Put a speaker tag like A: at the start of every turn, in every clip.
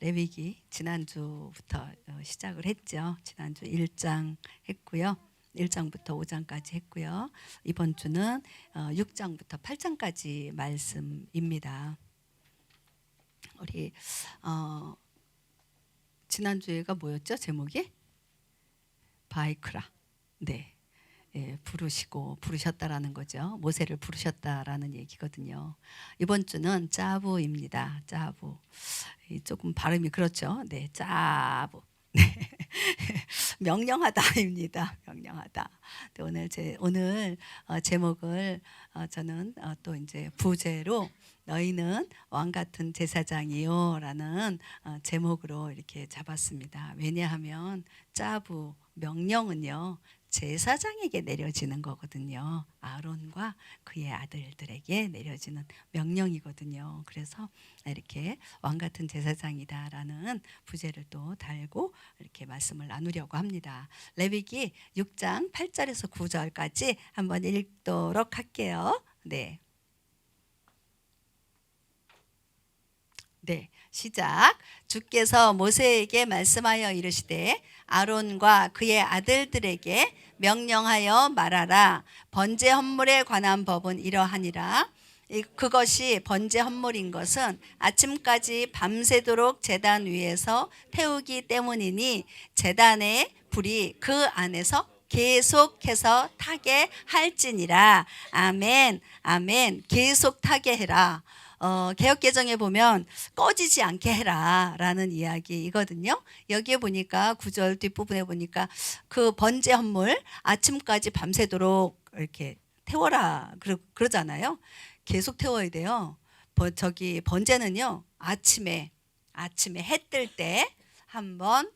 A: 레위기 지난주부터 시작을 했죠. 지난주 1장 했고요. 1장부터 5장까지 했고요. 이번 주는 6장부터 8장까지 말씀입니다. 우리 지난주에가 뭐였죠? 제목이? 바이크라. 네. 예, 부르셨다라는 거죠. 모세를 부르셨다라는 얘기거든요. 이번 주는 짜부입니다. 짜부. 조금 발음이 그렇죠. 네, 짜부. 네. 명령하다입니다. 명령하다. 오늘 제목을 저는 또 이제 부제로 너희는 왕 같은 제사장이요라는 제목으로 이렇게 잡았습니다. 왜냐하면 짜부 명령은요. 제사장에게 내려지는 거거든요. 아론과 그의 아들들에게 내려지는 명령이거든요. 그래서 이렇게 왕 같은 제사장이다라는 부제를 또 달고 이렇게 말씀을 나누려고 합니다. 레위기 6장 8절에서 9절까지 한번 읽도록 할게요. 네. 네, 시작. 주께서 모세에게 말씀하여 이르시되 아론과 그의 아들들에게 명령하여 말하라. 번제 헌물에 관한 법은 이러하니라. 그것이 번제 헌물인 것은 아침까지 밤새도록 제단 위에서 태우기 때문이니 제단의 불이 그 안에서 계속해서 타게 할지니라. 아멘. 아멘. 계속 타게 해라. 개역개정에 보면 꺼지지 않게 해라 라는 이야기이거든요. 여기에 보니까 9절 뒷부분에 보니까 그 번제 헌물 아침까지 밤새도록 이렇게 태워라 그러잖아요. 계속 태워야 돼요. 번제는요 아침에 해 뜰 때 한번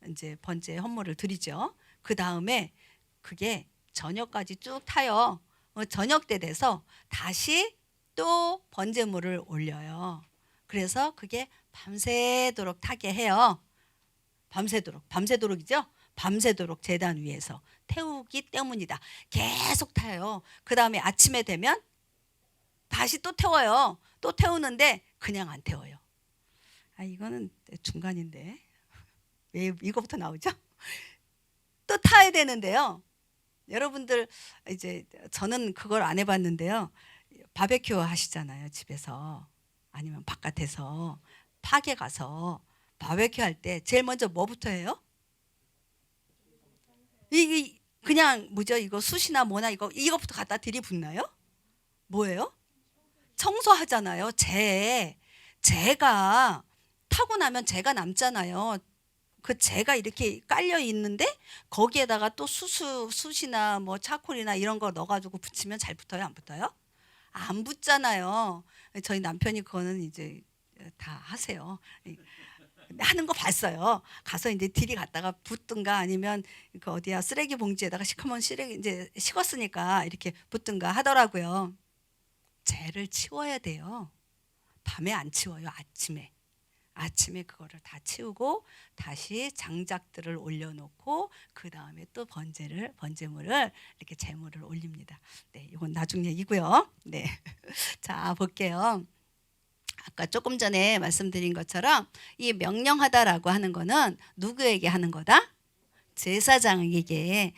A: 이제 번제 헌물을 드리죠. 그 다음에 그게 저녁까지 쭉 타요. 저녁 때 돼서 다시 또 번제물을 올려요. 그래서 그게 밤새도록 타게 해요. 밤새도록이죠. 밤새도록 제단 위에서 태우기 때문이다. 계속 타요. 그 다음에 아침에 되면 다시 또 태워요. 또 태우는데 그냥 안 태워요. 이거는 중간인데 왜 이거부터 나오죠? 또 타야 되는데요. 여러분들 이제 저는 그걸 안 해봤는데요. 바베큐 하시잖아요. 집에서 아니면 바깥에서 팍에 가서 바베큐 할 때 제일 먼저 뭐부터 해요? 이 그냥 뭐죠? 이거 숯이나 뭐나 이거부터 갖다 들이붓나요? 뭐예요? 청소하잖아요. 재가 타고 나면 재가 남잖아요. 그 재가 이렇게 깔려 있는데 거기에다가 또 숯이나 뭐 차콜이나 이런 거 넣어가지고 붙이면 잘 붙어요? 안 붙어요? 안 붙잖아요. 저희 남편이 그거는 이제 다 하세요. 하는 거 봤어요. 가서 이제 딜이 갔다가 붙든가 아니면 그 어디야 쓰레기 봉지에다가 시커먼 쓰레기 이제 식었으니까 이렇게 붙든가 하더라고요. 재를 치워야 돼요. 밤에 안 치워요. 아침에 그거를 다 치우고 다시 장작들을 올려놓고 그 다음에 또 번제물을 이렇게 제물을 올립니다. 네, 이건 나중 얘기고요. 네, 자 볼게요. 아까 조금 전에 말씀드린 것처럼 이 명령하다라고 하는 거는 누구에게 하는 거다? 제사장에게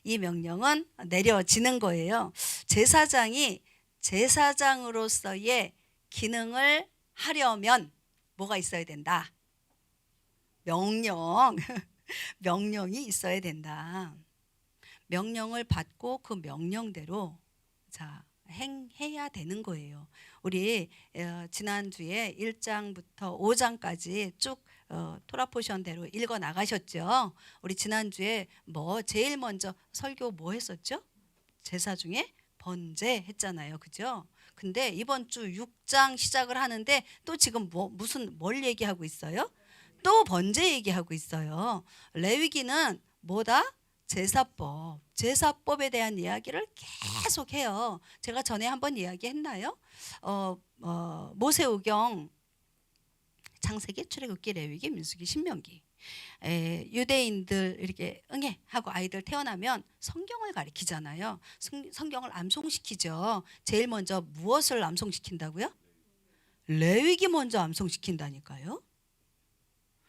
A: 이 명령은 내려지는 거예요. 제사장이 제사장으로서의 기능을 하려면 뭐가 있어야 된다? 명령이 있어야 된다. 명령을 받고 그 명령대로 행해야 되는 거예요. 우리 지난주에 1장부터 5장까지 쭉 토라포션대로 읽어 나가셨죠. 우리 지난주에 제일 먼저 설교 뭐 했었죠? 제사 중에 번제 했잖아요. 그죠? 근데 이번 주 6장 시작을 하는데 또 지금 뭘 얘기하고 있어요? 또 번제 얘기하고 있어요. 레위기는 뭐다? 제사법에 대한 이야기를 계속 해요. 제가 전에 한번 이야기했나요? 모세오경, 창세기, 출애굽기, 레위기, 민수기, 신명기. 유대인들 이렇게 응해 하고 아이들 태어나면 성경을 가르치잖아요. 성경을 암송시키죠. 제일 먼저 무엇을 암송시킨다고요? 레위기 먼저 암송시킨다니까요.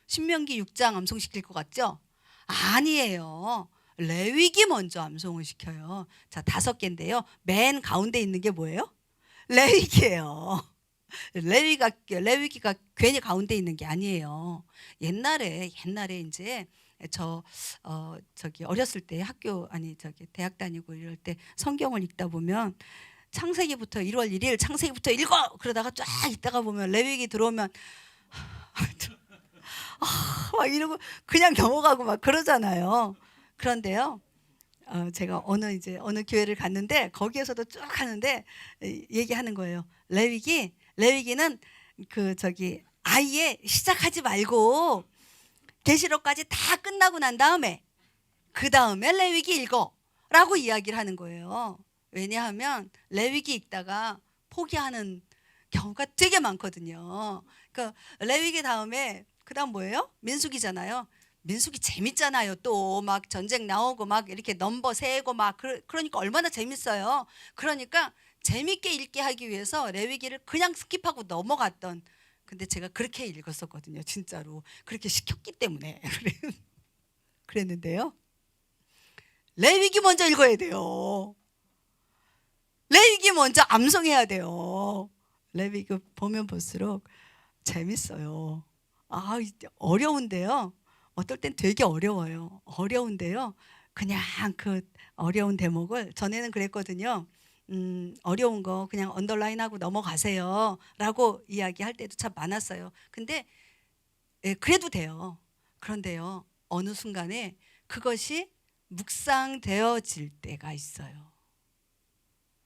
A: 신명기 6장 암송시킬 것 같죠? 아니에요. 레위기 먼저 암송을 시켜요. 자, 5개인데요. 맨 가운데 있는 게 뭐예요? 레위기예요. 레위기가 괜히 가운데 있는 게 아니에요. 옛날에 이제 저기 어렸을 때 대학 다니고 이럴 때 성경을 읽다 보면 창세기부터 1월 1일 창세기부터 읽어 그러다가 쫙 있다가 보면 레위기 들어오면 막 이러고 그냥 넘어가고 막 그러잖아요. 그런데요, 제가 어느 교회를 갔는데 거기에서도 쭉 하는데 얘기하는 거예요. 레위기는 아예 시작하지 말고 계시록까지 다 끝나고 난 다음에 그 다음에 레위기 읽어라고 이야기를 하는 거예요. 왜냐하면 레위기 읽다가 포기하는 경우가 되게 많거든요. 그러니까 레위기 다음에 그다음 뭐예요? 민수기잖아요. 민수기 재밌잖아요. 또 막 전쟁 나오고 막 이렇게 넘버 세고 막 그러니까 얼마나 재밌어요. 그러니까 재밌게 읽게 하기 위해서 레위기를 그냥 스킵하고 넘어갔던. 근데 제가 그렇게 읽었었거든요. 진짜로 그렇게 시켰기 때문에 그랬는데요. 레위기 먼저 읽어야 돼요. 레위기 먼저 암송해야 돼요. 레위기 보면 볼수록 재밌어요. 어려운데요. 어떨 땐 되게 어려워요. 어려운데요. 그냥 그 어려운 대목을 전에는 그랬거든요. 어려운 거 그냥 언더라인하고 넘어가세요 라고 이야기할 때도 참 많았어요. 근데 그래도 돼요. 그런데요, 어느 순간에 그것이 묵상되어질 때가 있어요.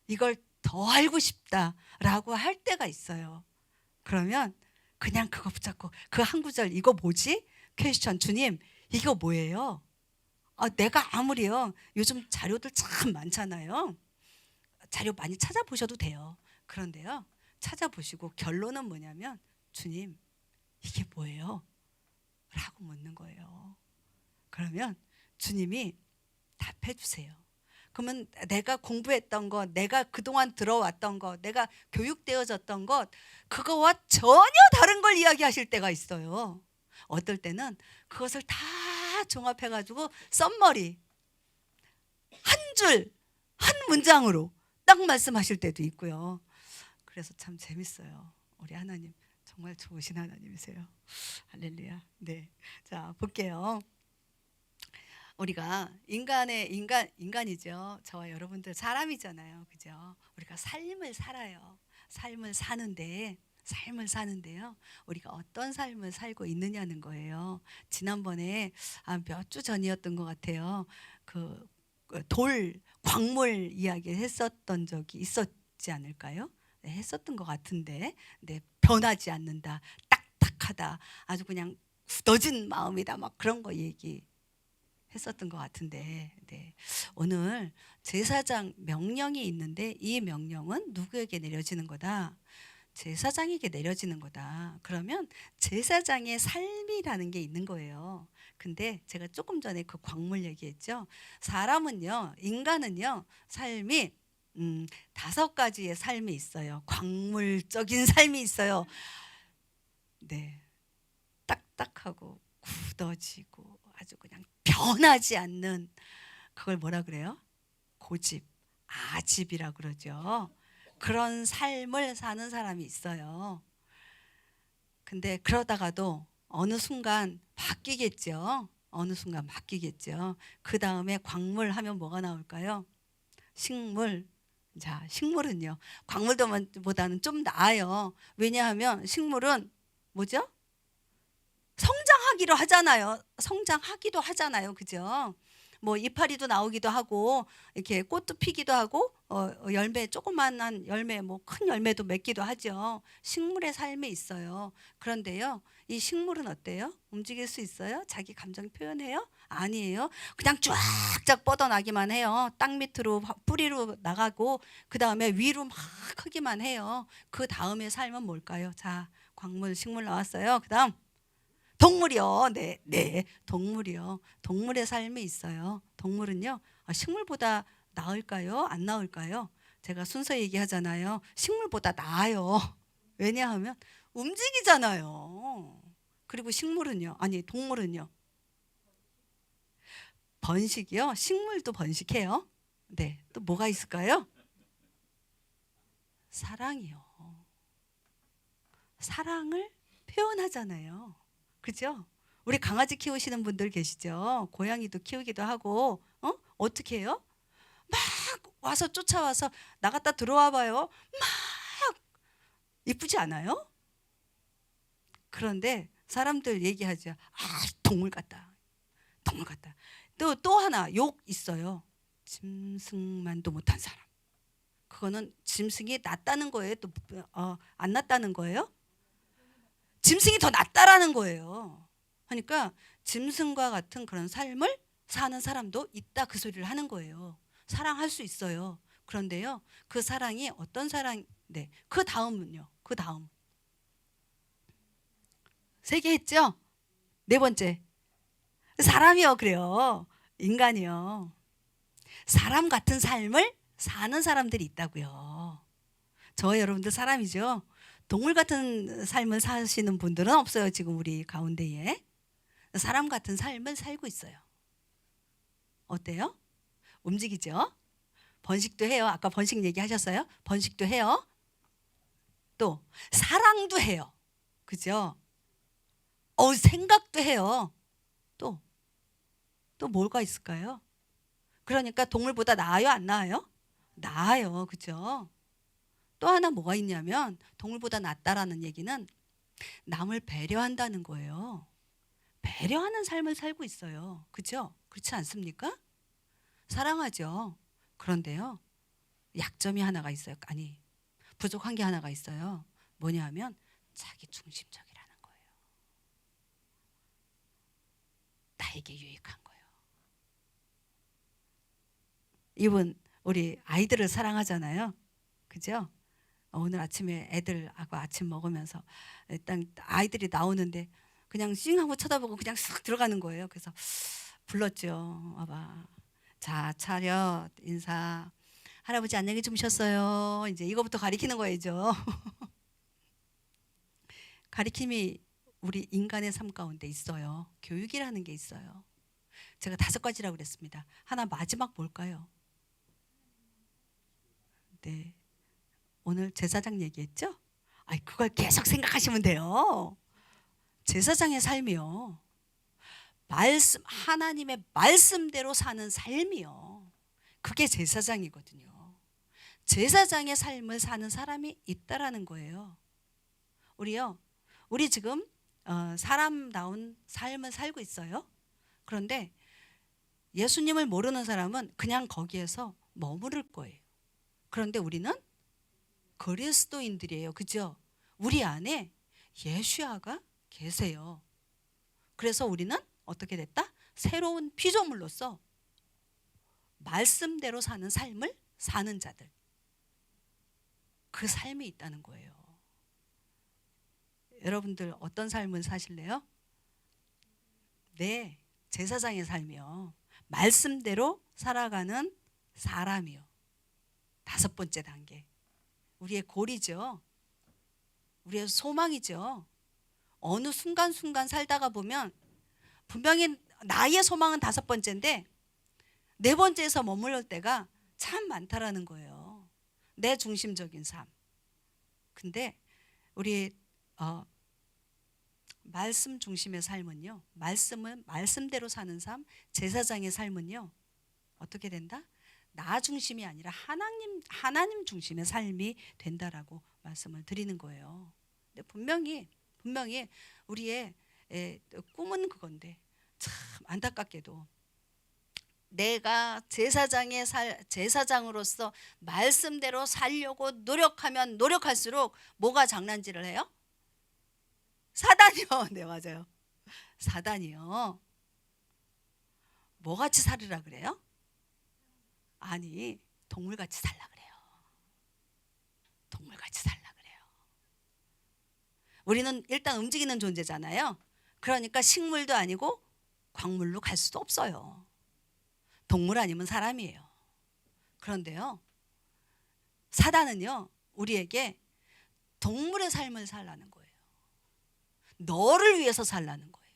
A: 이걸 더 알고 싶다라고 할 때가 있어요. 그러면 그냥 그거 붙잡고 그 한 구절 이거 뭐지? 퀘스천 주님 이거 뭐예요? 내가 아무리요 요즘 자료들 참 많잖아요. 자료 많이 찾아보셔도 돼요. 그런데요 찾아보시고 결론은 뭐냐면 주님 이게 뭐예요? 라고 묻는 거예요. 그러면 주님이 답해 주세요. 그러면 내가 공부했던 것, 내가 그동안 들어왔던 것, 내가 교육되어졌던 것, 그거와 전혀 다른 걸 이야기하실 때가 있어요. 어떨 때는 그것을 다 종합해가지고 썸머리 한 줄, 한 문장으로 딱 말씀하실 때도 있고요. 그래서 참 재밌어요. 우리 하나님 정말 좋으신 하나님이세요. 할렐루야. 네, 자 볼게요. 우리가 인간이죠. 저와 여러분들 사람이잖아요. 그죠? 우리가 삶을 살아요. 삶을 사는데요. 우리가 어떤 삶을 살고 있느냐는 거예요. 지난번에 몇 주 전이었던 것 같아요. 광물 이야기 했었던 적이 있었지 않을까요? 네, 했었던 것 같은데, 네, 변하지 않는다, 딱딱하다, 아주 그냥 굳어진 마음이다, 막 그런 거 얘기. 했었던 것 같은데, 네. 오늘 제사장 명령이 있는데 이 명령은 누구에게 내려지는 거다? 제사장에게 내려지는 거다. 그러면 제사장의 삶이라는 게 있는 거예요. 근데 제가 조금 전에 그 광물 얘기했죠. 인간은요 삶이 5가지의 삶이 있어요. 광물적인 삶이 있어요. 네, 딱딱하고 굳어지고 아주 그냥 변하지 않는, 그걸 뭐라 그래요? 고집, 아집이라 그러죠. 그런 삶을 사는 사람이 있어요. 근데 그러다가도 어느 순간 바뀌겠죠. 그 다음에 광물 하면 뭐가 나올까요? 식물. 자, 식물은요 광물보다는 좀 나아요. 왜냐하면 식물은 뭐죠? 성장하기도 하잖아요. 그죠? 뭐 이파리도 나오기도 하고 이렇게 꽃도 피기도 하고 조그만한 열매, 뭐 큰 열매도 맺기도 하죠. 식물의 삶이 있어요. 그런데요, 이 식물은 어때요? 움직일 수 있어요? 자기 감정 표현해요? 아니에요. 그냥 쫙쫙 뻗어나기만 해요. 땅 밑으로 뿌리로 나가고 그 다음에 위로 막 크기만 해요. 그 다음에 삶은 뭘까요? 자, 식물 나왔어요. 그 다음 동물이요. 네, 동물이요. 동물의 삶이 있어요. 동물은요, 식물보다 나을까요? 안 나을까요? 제가 순서 얘기하잖아요. 식물보다 나아요. 왜냐하면 움직이잖아요. 그리고 식물은요? 아니, 동물은요? 번식이요? 식물도 번식해요. 네. 또 뭐가 있을까요? 사랑이요. 사랑을 표현하잖아요. 그죠? 우리 강아지 키우시는 분들 계시죠? 고양이도 키우기도 하고, 어떻게 해요? 막 와서 쫓아와서 나갔다 들어와 봐요. 막 이쁘지 않아요? 그런데 사람들 얘기하죠. 아, 동물 같다. 동물 같다. 또 하나 욕 있어요. 짐승만도 못한 사람. 그거는 짐승이 낫다는 거예요. 또 안 낫다는 거예요? 짐승이 더 낫다라는 거예요. 그러니까 짐승과 같은 그런 삶을 사는 사람도 있다, 그 소리를 하는 거예요. 사랑할 수 있어요. 그런데요, 그 사랑이 어떤 사랑? 네, 그 다음은요. 그 다음 3개 했죠? 4번째 사람이요. 그래요. 인간이요. 사람 같은 삶을 사는 사람들이 있다고요. 저 여러분들 사람이죠. 동물 같은 삶을 사시는 분들은 없어요. 지금 우리 가운데에. 사람 같은 삶을 살고 있어요. 어때요? 움직이죠? 번식도 해요. 아까 번식 얘기하셨어요? 번식도 해요. 또 사랑도 해요. 그죠? 생각도 해요. 또 뭐가 있을까요? 그러니까 동물보다 나아요, 안 나아요? 나아요. 그죠? 또 하나 뭐가 있냐면 동물보다 낫다라는 얘기는 남을 배려한다는 거예요. 배려하는 삶을 살고 있어요. 그죠? 그렇지 않습니까? 사랑하죠. 그런데요, 약점이 하나가 있어요. 아니, 부족한 게 하나가 있어요. 뭐냐 하면 자기 중심적이라는 거예요. 나에게 유익한 거예요. 이분 우리 아이들을 사랑하잖아요. 그죠? 오늘 아침에 애들하고 아침 먹으면서 일단 아이들이 나오는데 그냥 싱 하고 쳐다보고 그냥 쓱 들어가는 거예요. 그래서 불렀죠. 와봐. 자, 차렷, 인사. 할아버지 안녕히 주무셨어요. 이제 이거부터 가리키는 거죠. 가리킴이 우리 인간의 삶 가운데 있어요. 교육이라는 게 있어요. 제가 5가지라고 그랬습니다. 하나 마지막 뭘까요? 네. 오늘 제사장 얘기했죠? 아이, 그걸 계속 생각하시면 돼요. 제사장의 삶이요. 하나님의 말씀대로 사는 삶이요. 그게 제사장이거든요. 제사장의 삶을 사는 사람이 있다라는 거예요. 우리 지금 사람다운 삶을 살고 있어요. 그런데 예수님을 모르는 사람은 그냥 거기에서 머무를 거예요. 그런데 우리는 그리스도인들이에요. 그죠? 우리 안에 예수야가 계세요. 그래서 우리는 어떻게 됐다? 새로운 피조물로서 말씀대로 사는 삶을 사는 자들. 그 삶이 있다는 거예요. 여러분들 어떤 삶을 사실래요? 네, 제사장의 삶이요. 말씀대로 살아가는 사람이요. 5번째 단계. 우리의 고리죠. 우리의 소망이죠. 어느 순간순간 살다가 보면 분명히 나의 소망은 5번째인데 4번째에서 머무를 때가 참 많다라는 거예요. 내 중심적인 삶. 근데 우리 말씀 중심의 삶은요. 말씀은 말씀대로 사는 삶, 제사장의 삶은요. 어떻게 된다? 나 중심이 아니라 하나님 중심의 삶이 된다라고 말씀을 드리는 거예요. 근데 분명히 우리의 꿈은 그건데 참 안타깝게도 내가 제사장으로서 말씀대로 살려고 노력하면 노력할수록 뭐가 장난질을 해요? 사단이요. 네, 맞아요. 사단이요. 뭐같이 살으라 그래요? 아니, 동물같이 살라 그래요. 동물같이 살라 그래요. 우리는 일단 움직이는 존재잖아요. 그러니까 식물도 아니고 광물로 갈 수도 없어요. 동물 아니면 사람이에요. 그런데요, 사단은요, 우리에게 동물의 삶을 살라는 거예요. 너를 위해서 살라는 거예요.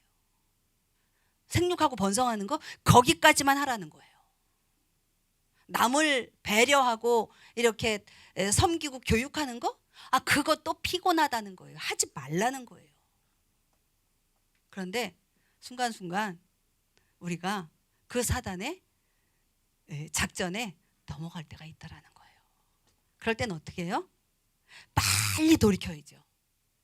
A: 생육하고 번성하는 거 거기까지만 하라는 거예요. 남을 배려하고 이렇게 섬기고 교육하는 거? 그것도 피곤하다는 거예요. 하지 말라는 거예요. 그런데 순간순간 우리가 그 사단의 작전에 넘어갈 때가 있다라는 거예요. 그럴 때는 어떻게 해요? 빨리 돌이켜야죠.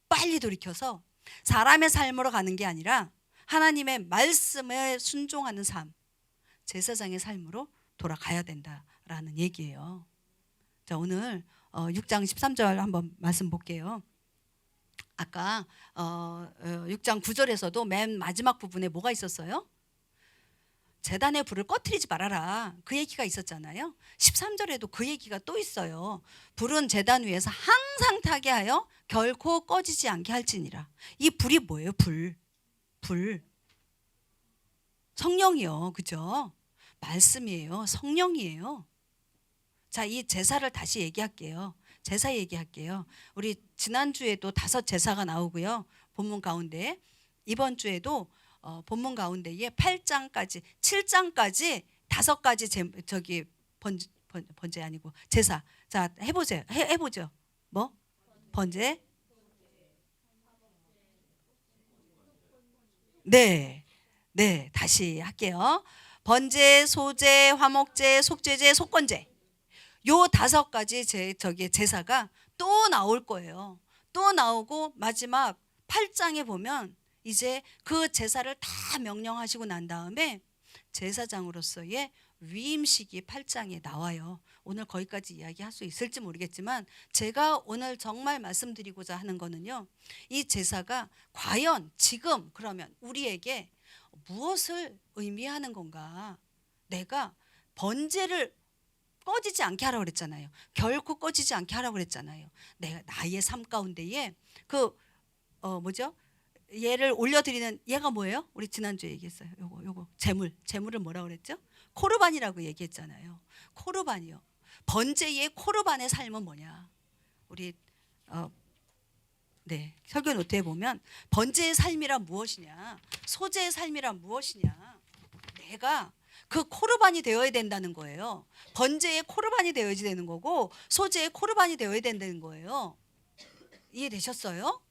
A: 빨리 돌이켜서 사람의 삶으로 가는 게 아니라 하나님의 말씀에 순종하는 삶, 제사장의 삶으로 돌아가야 된다라는 얘기예요. 자, 오늘 6장 13절 한번 말씀 볼게요. 아까 6장 9절에서도 맨 마지막 부분에 뭐가 있었어요? 제단의 불을 꺼트리지 말아라, 그 얘기가 있었잖아요. 13절에도 그 얘기가 또 있어요. 불은 제단 위에서 항상 타게 하여 결코 꺼지지 않게 할지니라. 이 불이 뭐예요? 불 성령이요, 그죠? 말씀이에요. 성령이에요. 자, 이 제사를 다시 얘기할게요. 제사 얘기할게요. 우리 지난주에도 5 제사가 나오고요, 본문 가운데. 이번 주에도 본문 가운데에 8장까지 7장까지 5가지 저기 번제 아니고 제사. 자, 해보죠. 뭐? 번제. 네, 다시 할게요. 번제, 소제, 화목제, 속죄제, 속건제. 요 5가지 제사가 또 나올 거예요. 또 나오고 마지막 8장에 보면 이제 그 제사를 다 명령하시고 난 다음에 제사장으로서의 위임식이 8장에 나와요. 오늘 거기까지 이야기할 수 있을지 모르겠지만 제가 오늘 정말 말씀드리고자 하는 거는요, 이 제사가 과연 지금 그러면 우리에게 무엇을 의미하는 건가. 내가 번제를 꺼지지 않게 하라고 그랬잖아요. 결코 꺼지지 않게 하라고 그랬잖아요. 내가 나의 삶 가운데에 뭐죠? 얘를 올려드리는, 얘가 뭐예요? 우리 지난주에 얘기했어요. 요거 재물을 뭐라고 그랬죠? 코르반이라고 얘기했잖아요. 코르반이요. 번제의 코르반의 삶은 뭐냐? 우리 설교 노트에 보면 번제의 삶이란 무엇이냐, 소제의 삶이란 무엇이냐, 내가 그 코르반이 되어야 된다는 거예요. 번제의 코르반이 되어야 되는 거고 소제의 코르반이 되어야 된다는 거예요. 이해되셨어요?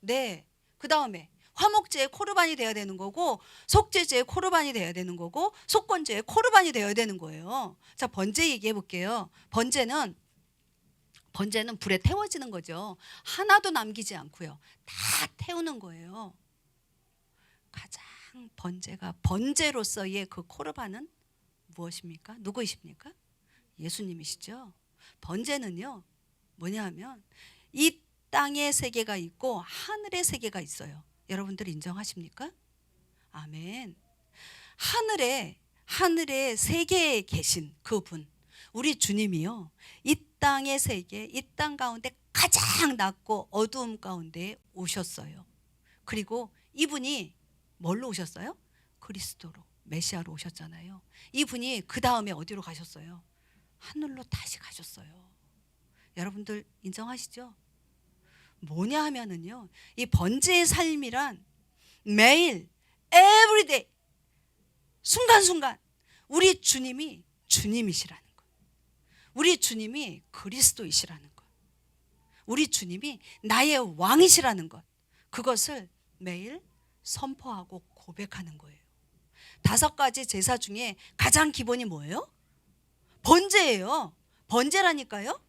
A: 네. 그 다음에 화목제의 코르반이 되어야 되는 거고 속죄제의 코르반이 되어야 되는 거고 속건제의 코르반이 되어야 되는 거예요. 자, 번제 얘기해 볼게요. 번제는 불에 태워지는 거죠. 하나도 남기지 않고요, 다 태우는 거예요. 가장 번제로서의 그 코르반은 무엇입니까? 누구이십니까? 예수님이시죠. 번제는요, 뭐냐 하면 이 땅의 세계가 있고 하늘의 세계가 있어요. 여러분들 인정하십니까? 아멘. 하늘의 세계에 계신 그분, 우리 주님이요, 이 땅의 세계, 이 땅 가운데 가장 낮고 어두움 가운데 오셨어요. 그리고 이분이 뭘로 오셨어요? 그리스도로, 메시아로 오셨잖아요. 이분이 그 다음에 어디로 가셨어요? 하늘로 다시 가셨어요. 여러분들 인정하시죠? 뭐냐 하면은요, 이 번제의 삶이란 매일 everyday 순간순간 우리 주님이 주님이시라는 것, 우리 주님이 그리스도이시라는 것, 우리 주님이 나의 왕이시라는 것, 그것을 매일 선포하고 고백하는 거예요. 5가지 제사 중에 가장 기본이 뭐예요? 번제예요. 번제라니까요.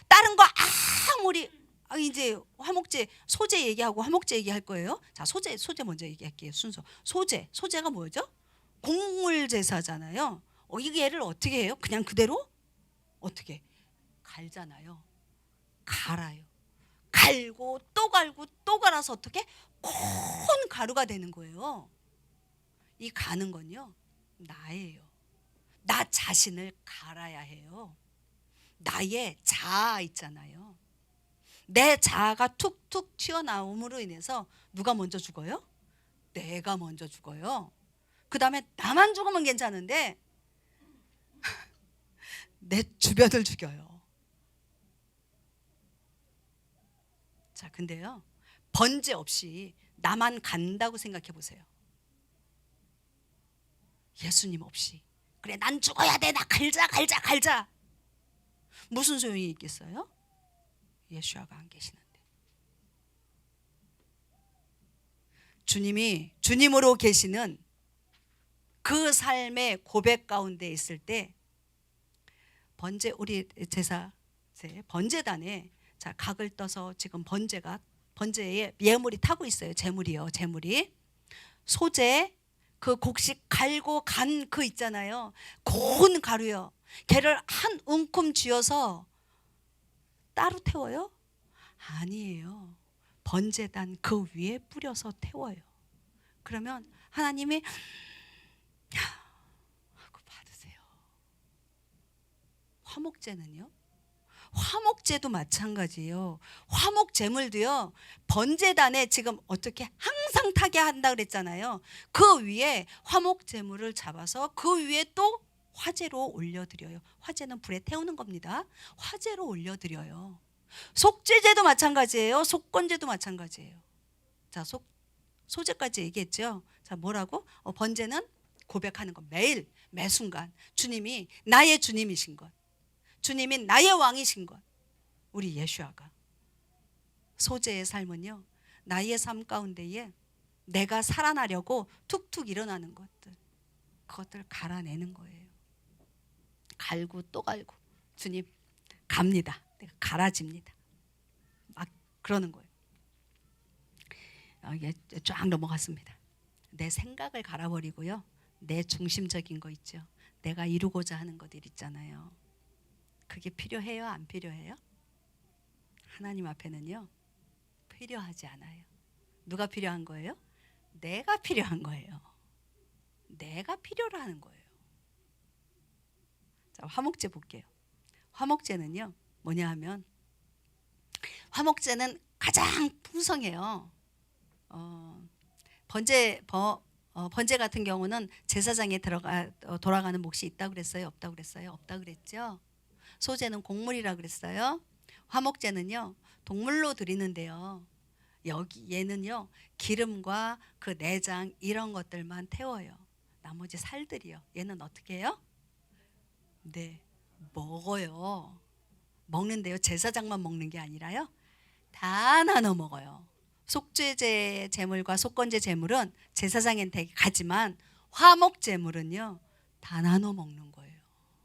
A: 다른 거 아무리 이제 화목제, 소제 얘기하고 화목제 얘기할 거예요. 자, 소제 먼저 얘기할게요. 순서. 소제가 뭐죠? 곡물 제사잖아요. 이게 얘를 어떻게 해요? 그냥 그대로 어떻게 갈잖아요. 갈아요. 갈고 또 갈고 또 갈아서 어떻게 콘 가루가 되는 거예요. 이 가는 건요, 나예요. 나 자신을 갈아야 해요. 나의 자아 있잖아요. 내 자아가 툭툭 튀어나옴으로 인해서 누가 먼저 죽어요? 내가 먼저 죽어요. 그 다음에 나만 죽으면 괜찮은데 내 주변을 죽여요. 자, 근데요, 번제 없이 나만 간다고 생각해 보세요. 예수님 없이. 그래, 난 죽어야 돼. 나 갈자. 무슨 소용이 있겠어요? 예수아가 안 계시는데. 주님이 주님으로 계시는 그 삶의 고백 가운데 있을 때 번제, 우리 제사 번제단에 자, 각을 떠서 지금 번제에 예물이 타고 있어요. 제물이요. 제물이 소재, 그 곡식 갈고 간 그 있잖아요. 고운 가루요. 걔를 한 움큼 쥐어서 따로 태워요? 아니에요. 번제단 그 위에 뿌려서 태워요. 그러면 하나님이 하고 받으세요. 화목제는요? 화목제도 마찬가지예요. 화목제물도요, 번제단에 지금 어떻게 항상 타게 한다 그랬잖아요. 그 위에 화목제물을 잡아서 그 위에 또 화제로 올려드려요. 화제는 불에 태우는 겁니다. 화제로 올려드려요. 속죄제도 마찬가지예요. 속건제도 마찬가지예요. 자, 소제까지 얘기했죠. 자, 뭐라고? 번제는 고백하는 것. 매일 매순간 주님이 나의 주님이신 것, 주님이 나의 왕이신 것. 우리 예수아가 소제의 삶은요, 나의 삶 가운데에 내가 살아나려고 툭툭 일어나는 것들, 그것들 갈아내는 거예요. 갈고 또 갈고, 주님 갑니다. 내가 갈아집니다. 막 그러는 거예요. 이게 쫙 넘어갔습니다. 내 생각을 갈아버리고요, 내 중심적인 거 있죠. 내가 이루고자 하는 것들 있잖아요. 그게 필요해요? 안 필요해요? 하나님 앞에는요, 필요하지 않아요. 누가 필요한 거예요? 내가 필요한 거예요. 내가 필요로 하는 거예요. 자, 화목제 볼게요. 화목제는요, 뭐냐 하면, 화목제는 가장 풍성해요. 번제 같은 경우는 제사장에 돌아가는 몫이 있다고 그랬어요? 없다고 그랬어요? 없다고 그랬죠? 소제는 곡물이라 그랬어요. 화목제는요, 동물로 드리는데요, 얘는요, 기름과 그 내장 이런 것들만 태워요. 나머지 살들이요, 얘는 어떻게 해요? 네, 먹어요. 먹는데요, 제사장만 먹는 게 아니라요, 다 나눠 먹어요. 속죄제 제물과 속건제 제물은 제사장한테 가지만 화목 제물은요, 다 나눠 먹는 거예요.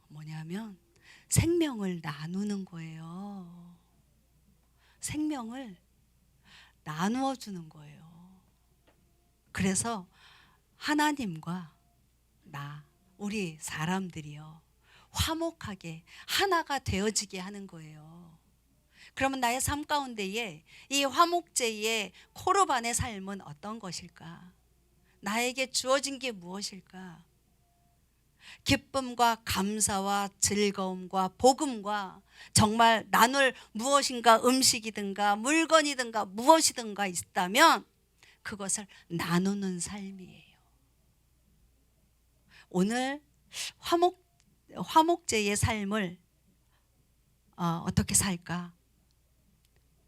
A: 뭐냐면 생명을 나누는 거예요. 생명을 나누어 주는 거예요. 그래서 하나님과 우리 사람들이요, 화목하게 하나가 되어지게 하는 거예요. 그러면 나의 삶 가운데에 이 화목제의 코르반의 삶은 어떤 것일까? 나에게 주어진 게 무엇일까? 기쁨과 감사와 즐거움과 복음과 정말 나눌 무엇인가, 음식이든가 물건이든가 무엇이든가 있다면 그것을 나누는 삶이에요. 오늘 화목제의 삶을 어떻게 살까?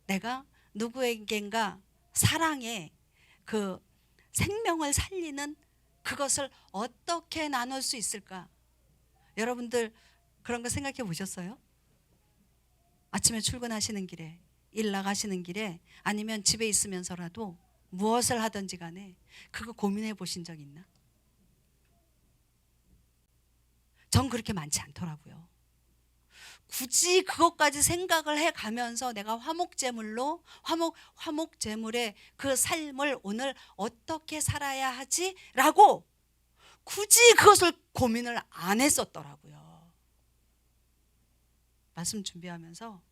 A: 내가 누구에겐가 사랑의 그 생명을 살리는 그것을 어떻게 나눌 수 있을까? 여러분들 그런 거 생각해 보셨어요? 아침에 출근하시는 길에, 일 나가시는 길에, 아니면 집에 있으면서라도 무엇을 하든지 간에 그거 고민해 보신 적 있나? 전 그렇게 많지 않더라고요. 굳이 그것까지 생각을 해가면서 내가 화목제물로 화목제물의 그 삶을 오늘 어떻게 살아야 하지? 라고 굳이 그것을 고민을 안 했었더라고요. 말씀 준비하면서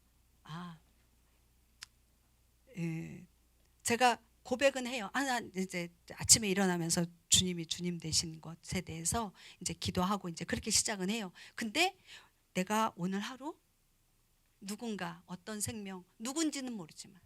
A: 제가 고백은 해요. 난 이제 아침에 일어나면서 주님이 주님 되신 것에 대해서 이제 기도하고 이제 그렇게 시작은 해요. 근데 내가 오늘 하루 누군가, 어떤 생명, 누군지는 모르지만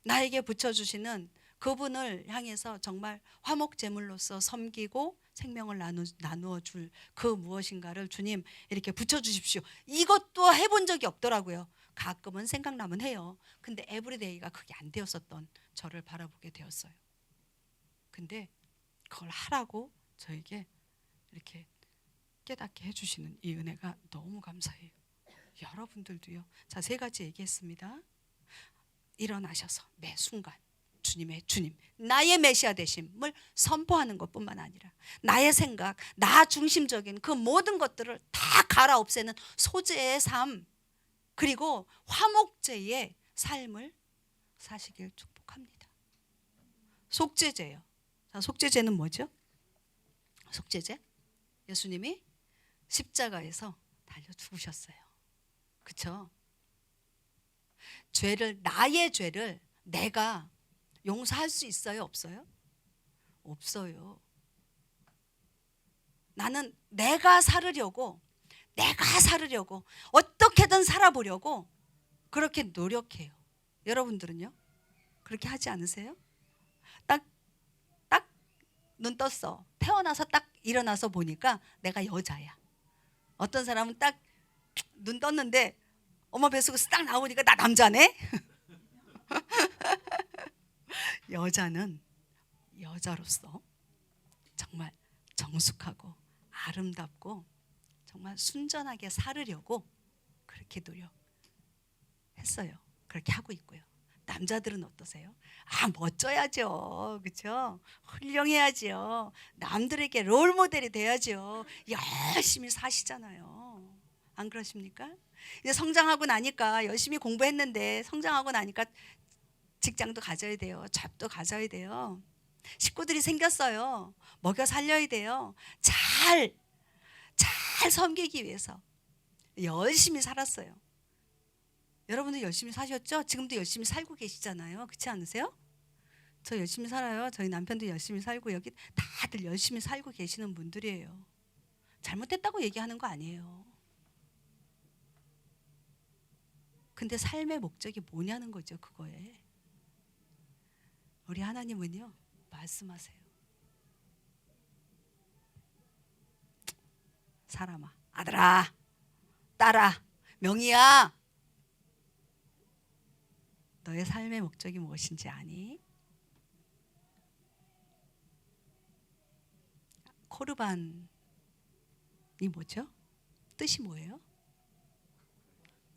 A: 나에게 붙여주시는 그분을 향해서 정말 화목제물로서 섬기고 생명을 나누어 줄 그 무엇인가를 주님 이렇게 붙여주십시오. 이것도 해본 적이 없더라고요. 가끔은 생각나면 해요. 근데 에브리데이가 그게 안 되었었던 저를 바라보게 되었어요. 근데 그걸 하라고 저에게 이렇게 깨닫게 해주시는 이 은혜가 너무 감사해요. 여러분들도요. 자, 3가지 얘기했습니다. 일어나셔서 매 순간 주님의 주님, 나의 메시아 되심을 선포하는 것뿐만 아니라 나의 생각, 나 중심적인 그 모든 것들을 다 갈아 없애는 소재의 삶, 그리고 화목제의 삶을 사시길 축복합니다. 속죄제요. 자, 속죄제는 뭐죠? 속죄제? 예수님이 십자가에서 달려 죽으셨어요. 그렇죠? 죄를, 나의 죄를 내가 용서할 수 있어요? 없어요? 없어요. 나는 내가 살으려고 어떻게든 살아보려고 그렇게 노력해요. 여러분들은요? 그렇게 하지 않으세요? 딱 눈 떴어. 태어나서 딱 일어나서 보니까 내가 여자야. 어떤 사람은 딱 눈 떴는데 엄마 뱃속에서 딱 나오니까 나 남자네? 여자는 여자로서 정말 정숙하고 아름답고 정말 순전하게 살으려고 그렇게 노력했어요. 그렇게 하고 있고요. 남자들은 어떠세요? 멋져야죠. 그렇죠? 훌륭해야죠. 남들에게 롤 모델이 돼야죠. 열심히 사시잖아요. 안 그러십니까? 이제 성장하고 나니까 열심히 공부했는데 성장하고 나니까 직장도 가져야 돼요. 잡도 가져야 돼요. 식구들이 생겼어요. 먹여 살려야 돼요. 잘 섬기기 위해서 열심히 살았어요. 여러분도 열심히 사셨죠? 지금도 열심히 살고 계시잖아요. 그렇지 않으세요? 저 열심히 살아요. 저희 남편도 열심히 살고 여기 다들 열심히 살고 계시는 분들이에요. 잘못했다고 얘기하는 거 아니에요. 근데 삶의 목적이 뭐냐는 거죠. 그거에 우리 하나님은요 말씀하세요. 사람아, 아들아, 딸아, 명희야, 너의 삶의 목적이 무엇인지 아니? 코르반이 뭐죠? 뜻이 뭐예요?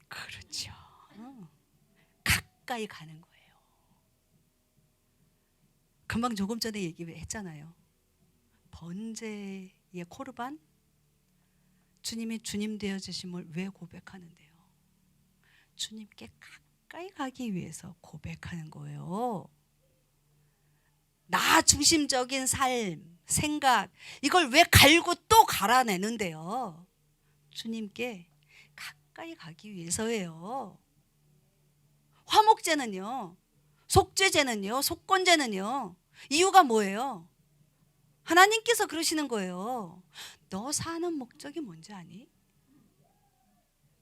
A: 그렇죠. 가까이 가는 거예요. 금방 조금 전에 얘기했잖아요. 번제의 코르반, 주님이 주님 되어주심을 왜 고백하는데요? 주님께 가까이 가기 위해서 고백하는 거예요. 나 중심적인 삶, 생각, 이걸 왜 갈고 또 갈아내는데요? 주님께 가까이 가기 위해서예요. 화목제는요, 속죄제는요, 속건제는요, 이유가 뭐예요? 하나님께서 그러시는 거예요. 너 사는 목적이 뭔지 아니?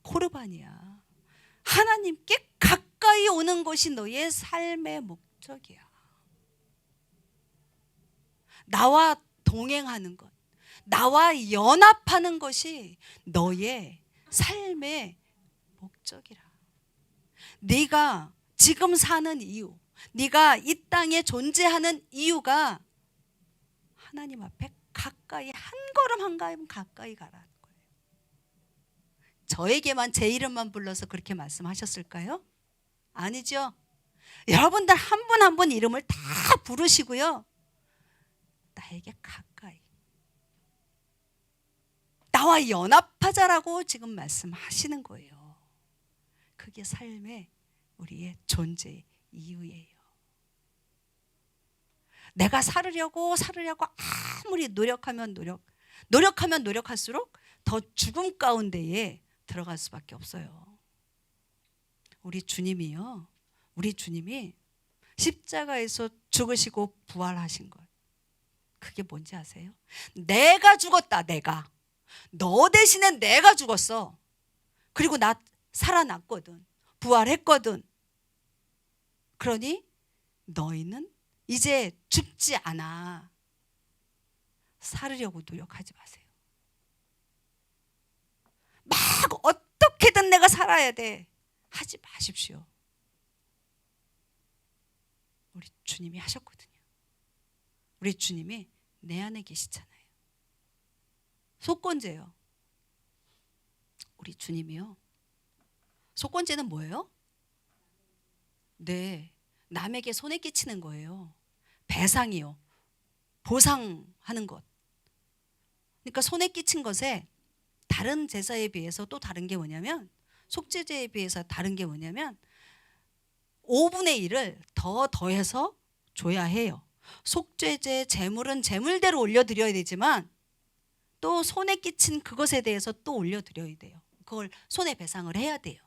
A: 코르반이야. 하나님께 가까이 오는 것이 너의 삶의 목적이야. 나와 동행하는 것, 나와 연합하는 것이 너의 삶의 목적이라. 네가 지금 사는 이유, 네가 이 땅에 존재하는 이유가 하나님 앞에 가까이 한 걸음 한 걸음 가까이 가라는 거예요. 저에게만 제 이름만 불러서 그렇게 말씀하셨을까요? 아니죠. 여러분들 한 분 한 분 이름을 다 부르시고요. 나에게 가까이, 나와 연합하자라고 지금 말씀하시는 거예요. 그게 삶의 우리의 존재 이유예요. 내가 살으려고 아무리 노력하면 노력할수록 더 죽음 가운데에 들어갈 수밖에 없어요. 우리 주님이 십자가에서 죽으시고 부활하신 것, 그게 뭔지 아세요? 내가 죽었다. 너 대신에 내가 죽었어. 그리고 나 살아났거든. 부활했거든. 그러니 너희는 이제 죽지 않아. 살으려고 노력하지 마세요. 막 어떻게든 내가 살아야 돼 하지 마십시오. 우리 주님이 하셨거든요. 우리 주님이 내 안에 계시잖아요. 속건제요. 우리 주님이요. 속건제는 뭐예요? 네, 남에게 손해 끼치는 거예요. 배상이요. 보상하는 것. 그러니까 손해 끼친 것에 다른 제사에 비해서 또 다른 게 뭐냐면, 속죄제에 비해서 다른 게 뭐냐면 5분의 1을 더 더해서 줘야 해요. 속죄제 제물은 제물대로 올려드려야 되지만 또 손해 끼친 그것에 대해서 또 올려드려야 돼요. 그걸 손해배상을 해야 돼요.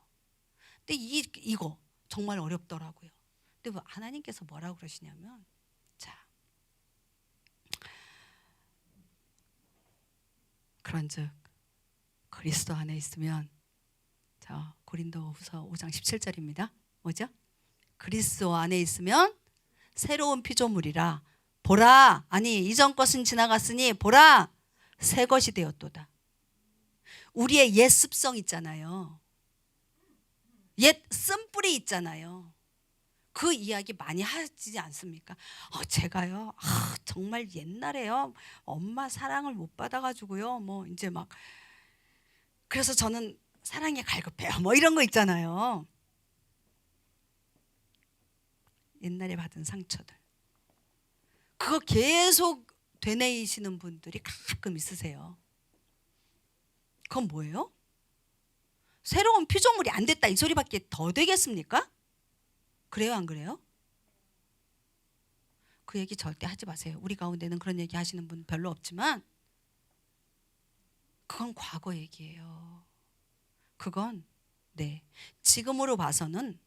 A: 근데 이거 정말 어렵더라고요. 근데 뭐 하나님께서 뭐라고 그러시냐면, 자, 그런즉 그리스도 안에 있으면, 자, 고린도후서 5장 17절입니다. 뭐죠? 그리스도 안에 있으면 새로운 피조물이라. 보라, 아니 이전 것은 지나갔으니 보라, 새 것이 되었도다. 우리의 옛 습성 있잖아요. 옛 쓴뿌리 있잖아요. 그 이야기 많이 하지 않습니까? 제가요, 정말 옛날에요, 엄마 사랑을 못 받아가지고요, 뭐 이제 막, 그래서 저는 사랑에 갈급해요, 뭐 이런 거 있잖아요. 옛날에 받은 상처들, 그거 계속 되뇌이시는 분들이 가끔 있으세요. 그건 뭐예요? 새로운 피조물이 안 됐다 이 소리밖에 더 되겠습니까? 그래요, 안 그래요? 그 얘기 절대 하지 마세요. 우리 가운데는 그런 얘기 하시는 분 별로 없지만 그건 과거 얘기예요. 그건 네, 지금으로 봐서는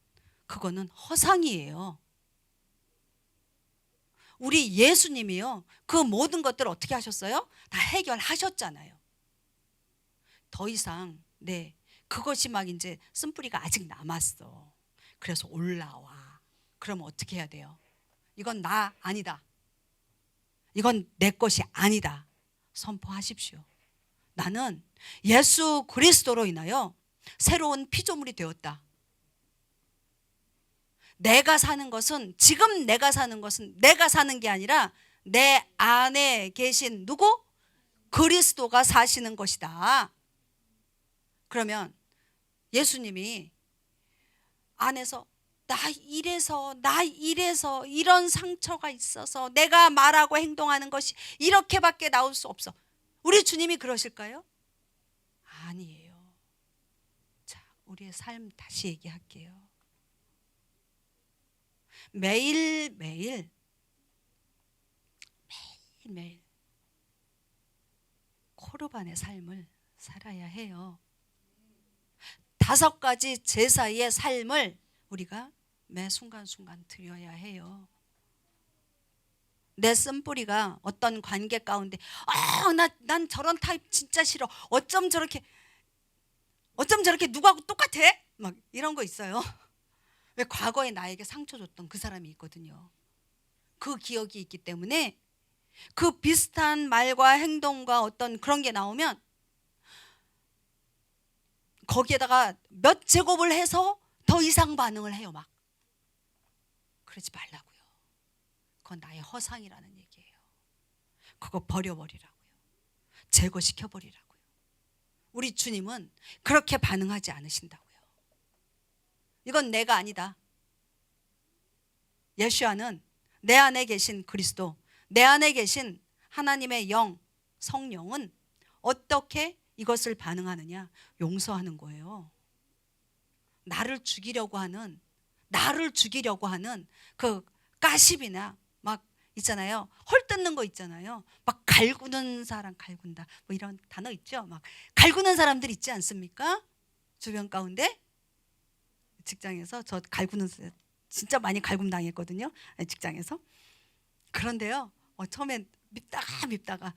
A: 그거는 허상이에요. 우리 예수님이요, 그 모든 것들을 어떻게 하셨어요? 다 해결하셨잖아요. 더 이상 네, 그것이 막 이제 쓴뿌리가 아직 남았어. 그래서 올라와. 그러면 어떻게 해야 돼요? 이건 나 아니다. 이건 내 것이 아니다. 선포하십시오. 나는 예수 그리스도로 인하여 새로운 피조물이 되었다. 내가 사는 것은, 지금 내가 사는 것은 내가 사는 게 아니라 내 안에 계신 누구? 그리스도가 사시는 것이다. 그러면 예수님이 안에서 나 이래서 이런 상처가 있어서 내가 말하고 행동하는 것이 이렇게밖에 나올 수 없어. 우리 주님이 그러실까요? 아니에요. 자, 우리의 삶 다시 얘기할게요. 매일매일 코르반의 삶을 살아야 해요. 5가지 제사의 삶을 우리가 매 순간순간 드려야 해요. 내 쓴뿌리가 어떤 관계 가운데 난 저런 타입 진짜 싫어. 어쩜 저렇게 누구하고 똑같아? 막 이런 거 있어요. 왜? 과거에 나에게 상처 줬던 그 사람이 있거든요. 그 기억이 있기 때문에 그 비슷한 말과 행동과 어떤 그런 게 나오면 거기에다가 몇 제곱을 해서 더 이상 반응을 해요. 막 그러지 말라고요. 그건 나의 허상이라는 얘기예요. 그거 버려버리라고요. 제거시켜버리라고요. 우리 주님은 그렇게 반응하지 않으신다고요. 이건 내가 아니다. 예수야는 내 안에 계신 그리스도, 내 안에 계신 하나님의 영, 성령은 어떻게 이것을 반응하느냐? 용서하는 거예요. 나를 죽이려고 하는 그 가십이나 막 있잖아요. 헐뜯는 거 있잖아요. 막 갈구는 사람, 갈군다 뭐 이런 단어 있죠. 막 갈구는 사람들 있지 않습니까? 주변 가운데. 직장에서 저 갈구는 진짜 많이 갈굼 당했거든요. 직장에서. 그런데요, 처음엔 밉다가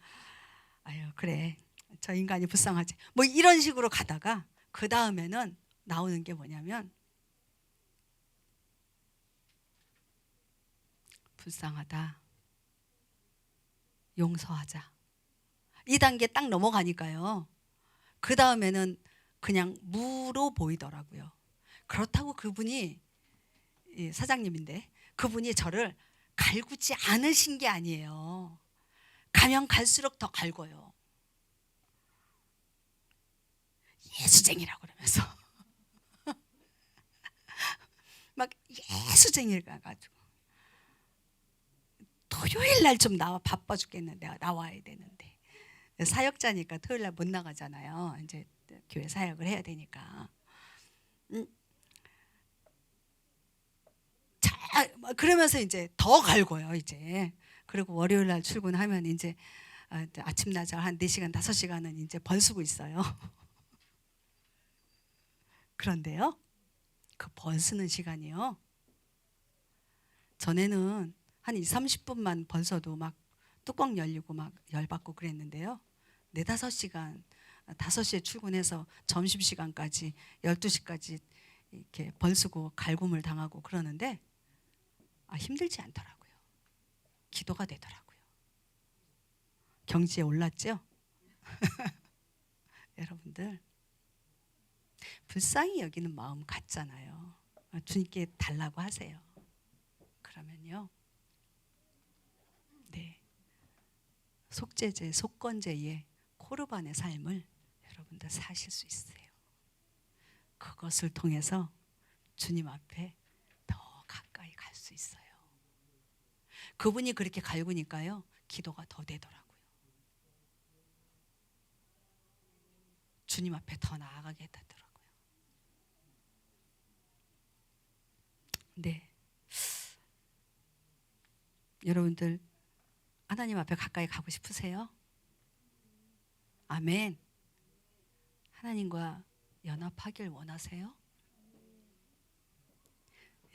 A: 아유 그래, 저 인간이 불쌍하지 뭐 이런 식으로 가다가 그 다음에는 나오는 게 뭐냐면, 불쌍하다, 용서하자, 이 단계 딱 넘어가니까요, 그 다음에는 그냥 무로 보이더라고요. 그렇다고 그분이 사장님인데 그분이 저를 갈구지 않으신 게 아니에요. 가면 갈수록 더 갈궈요. 예수쟁이라고 그러면서 막 예수쟁이가 가지고 토요일 날 좀 나와, 바빠 죽겠는데 나와야 되는데 사역자니까 토요일 날 못 나가잖아요. 이제 교회 사역을 해야 되니까. 자, 그러면서 이제 더 갈고요 이제. 그리고 월요일 날 출근하면 이제 아침 낮에 한 4시간 5시간은 이제 벌쓰고 있어요. 그런데요, 그 벌쓰는 시간이요, 전에는 한 2~30분만 벌써도 막 뚜껑 열리고 막 열받고 그랬는데요, 4~5시간, 5시에 출근해서 점심시간까지 12시까지 이렇게 벌쓰고 갈굼을 당하고 그러는데 힘들지 않더라고요. 기도가 되더라고요. 경지에 올랐죠? 여러분들 불쌍히 여기는 마음 같잖아요. 주님께 달라고 하세요. 그러면요, 네, 속죄제, 속건제의 코르반의 삶을 여러분들 사실 수 있어요. 그것을 통해서 주님 앞에 더 가까이 갈 수 있어요. 그분이 그렇게 갈구니까요, 기도가 더 되더라고요. 주님 앞에 더 나아가게 되더라고요. 네, 여러분들 하나님 앞에 가까이 가고 싶으세요? 아멘. 하나님과 연합하길 원하세요?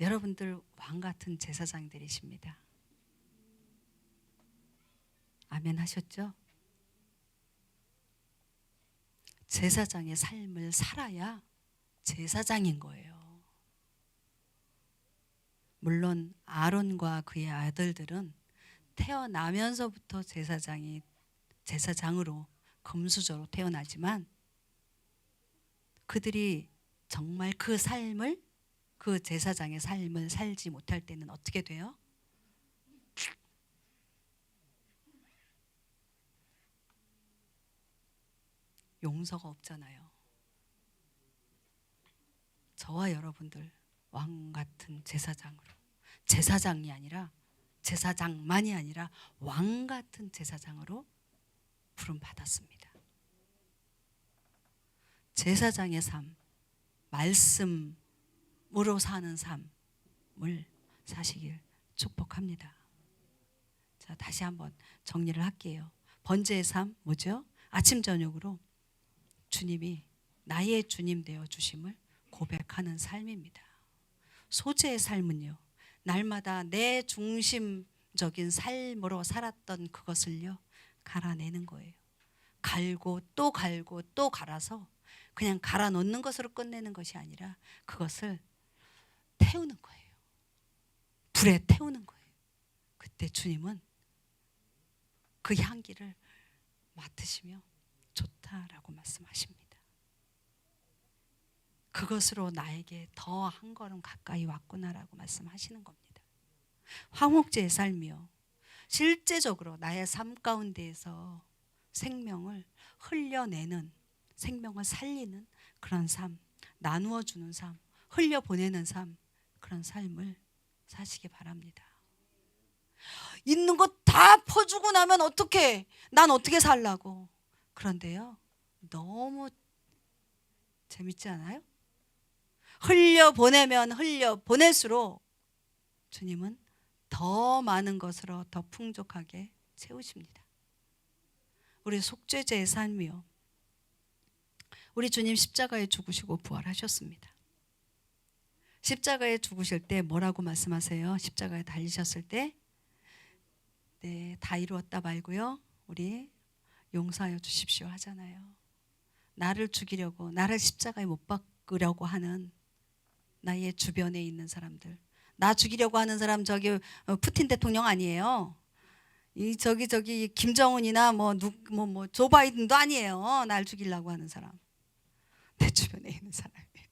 A: 여러분들 왕 같은 제사장들이십니다. 아멘 하셨죠? 제사장의 삶을 살아야 제사장인 거예요. 물론 아론과 그의 아들들은 태어나면서부터 제사장으로 금수저로 태어나지만 그들이 정말 그 삶을, 그 제사장의 삶을 살지 못할 때는 어떻게 돼요? 용서가 없잖아요. 저와 여러분들 왕 같은 제사장이 아니라, 제사장만이 아니라 왕 같은 제사장으로 부름 받았습니다. 제사장의 삶, 말씀으로 사는 삶을 사시길 축복합니다. 자, 다시 한번 정리를 할게요. 번제의 삶 뭐죠? 아침 저녁으로 주님이 나의 주님 되어 주심을 고백하는 삶입니다. 소제의 삶은요, 날마다 내 중심적인 삶으로 살았던 그것을요 갈아내는 거예요. 갈고 또 갈고 또 갈아서 그냥 갈아 놓는 것으로 끝내는 것이 아니라 그것을 태우는 거예요. 불에 태우는 거예요. 그때 주님은 그 향기를 맡으시며 좋다라고 말씀하십니다. 그것으로 나에게 더 한 걸음 가까이 왔구나라고 말씀하시는 겁니다. 화목제의 삶이요, 실제적으로 나의 삶 가운데에서 생명을 흘려내는, 생명을 살리는 그런 삶, 나누어 주는 삶, 흘려보내는 삶, 그런 삶을 사시기 바랍니다. 있는 거 다 퍼주고 나면 어떡해? 난 어떻게 살라고? 그런데요, 너무 재밌지 않아요? 흘려보내면 흘려보낼수록 주님은 더 많은 것으로 더 풍족하게 채우십니다. 우리 속죄제의 삶이요, 우리 주님 십자가에 죽으시고 부활하셨습니다. 십자가에 죽으실 때 뭐라고 말씀하세요? 십자가에 달리셨을 때 네, 다 이루었다 말고요, 우리 용서하여 주십시오 하잖아요. 나를 죽이려고, 나를 십자가에 못 박으려고 하는 나의 주변에 있는 사람들, 나 죽이려고 하는 사람 저기 푸틴 대통령 아니에요. 이 저기 김정은이나 뭐 조 바이든도 아니에요. 날 죽이려고 하는 사람. 내 주변에 있는 사람이에요.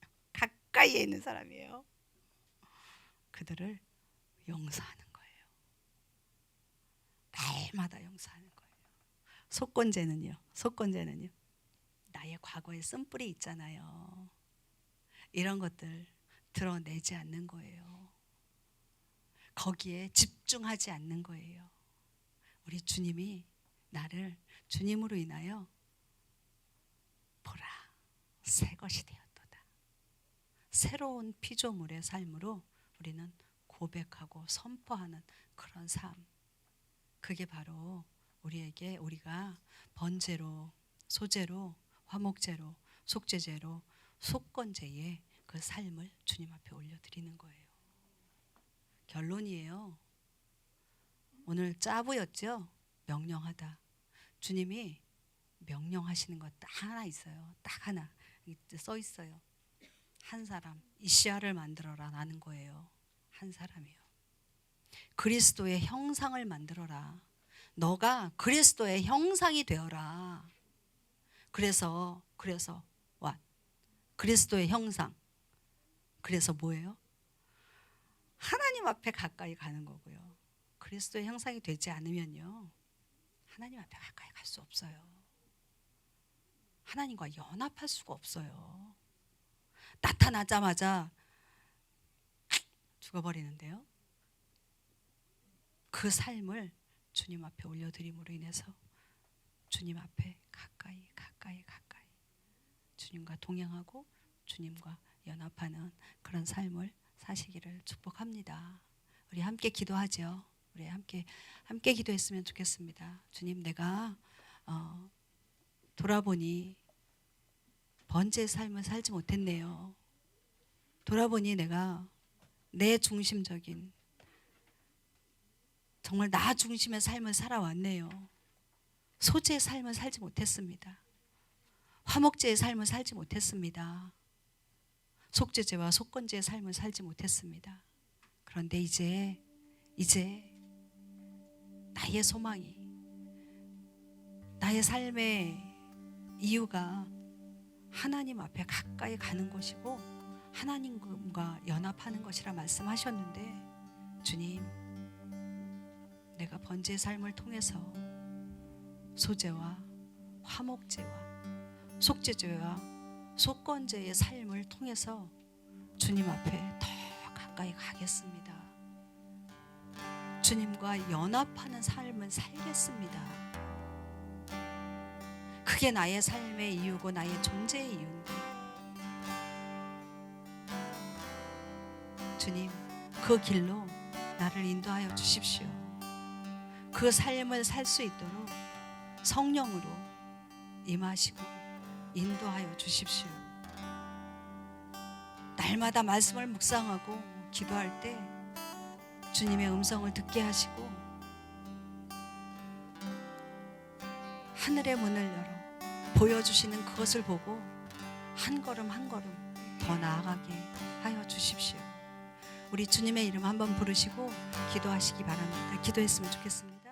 A: 가까이에 있는 사람이에요. 그들을 용서하는 거예요. 날마다 용서하는 거예요. 속건제는요. 속건제는요. 나의 과거의 쓴뿌리 있잖아요. 이런 것들 드러내지 않는 거예요. 거기에 집중하지 않는 거예요. 우리 주님이 나를 주님으로 인하여 보라 새 것이 되었도다. 새로운 피조물의 삶으로 우리는 고백하고 선포하는 그런 삶. 그게 바로 우리가 번제로, 소제로, 화목제로, 속죄제로, 속건제의 그 삶을 주님 앞에 올려드리는 거예요. 결론이에요. 오늘 짜부였죠? 명령하다. 주님이 명령하시는 것 딱 하나 있어요. 딱 하나 써 있어요. 한 사람 이시아를 만들어라 라는 거예요. 한 사람이요. 그리스도의 형상을 만들어라. 너가 그리스도의 형상이 되어라. 그래서 그리스도의 형상. 그래서 뭐예요? 하나님 앞에 가까이 가는 거고요. 그리스도의 형상이 되지 않으면요, 하나님 앞에 가까이 갈 수 없어요. 하나님과 연합할 수가 없어요. 나타나자마자 죽어버리는데요. 그 삶을 주님 앞에 올려드림으로 인해서 주님 앞에 가까이 주님과 동행하고 주님과 연합하는 그런 삶을 사시기를 축복합니다. 우리 함께 기도하죠. 우리 함께 기도했으면 좋겠습니다. 주님, 내가 돌아보니 번제의 삶을 살지 못했네요. 돌아보니 내가 내 중심적인 정말 나 중심의 삶을 살아왔네요. 소제의 삶을 살지 못했습니다. 화목제의 삶을 살지 못했습니다. 속죄제와 속건제의 삶을 살지 못했습니다. 그런데 이제 나의 소망이, 나의 삶의 이유가 하나님 앞에 가까이 가는 것이고 하나님과 연합하는 것이라 말씀하셨는데, 주님, 내가 번제의 삶을 통해서 소제와 화목제와 속죄제와 속건제의 삶을 통해서 주님 앞에 더 가까이 가겠습니다. 주님과 연합하는 삶을 살겠습니다. 그게 나의 삶의 이유고 나의 존재의 이유인데, 주님, 그 길로 나를 인도하여 주십시오. 그 삶을 살 수 있도록 성령으로 임하시고 인도하여 주십시오. 날마다 말씀을 묵상하고 기도할 때 주님의 음성을 듣게 하시고 하늘의 문을 열어 보여주시는 그것을 보고 한 걸음 한 걸음 더 나아가게 하여 주십시오. 우리 주님의 이름 한번 부르시고 기도하시기 바랍니다. 기도했으면 좋겠습니다.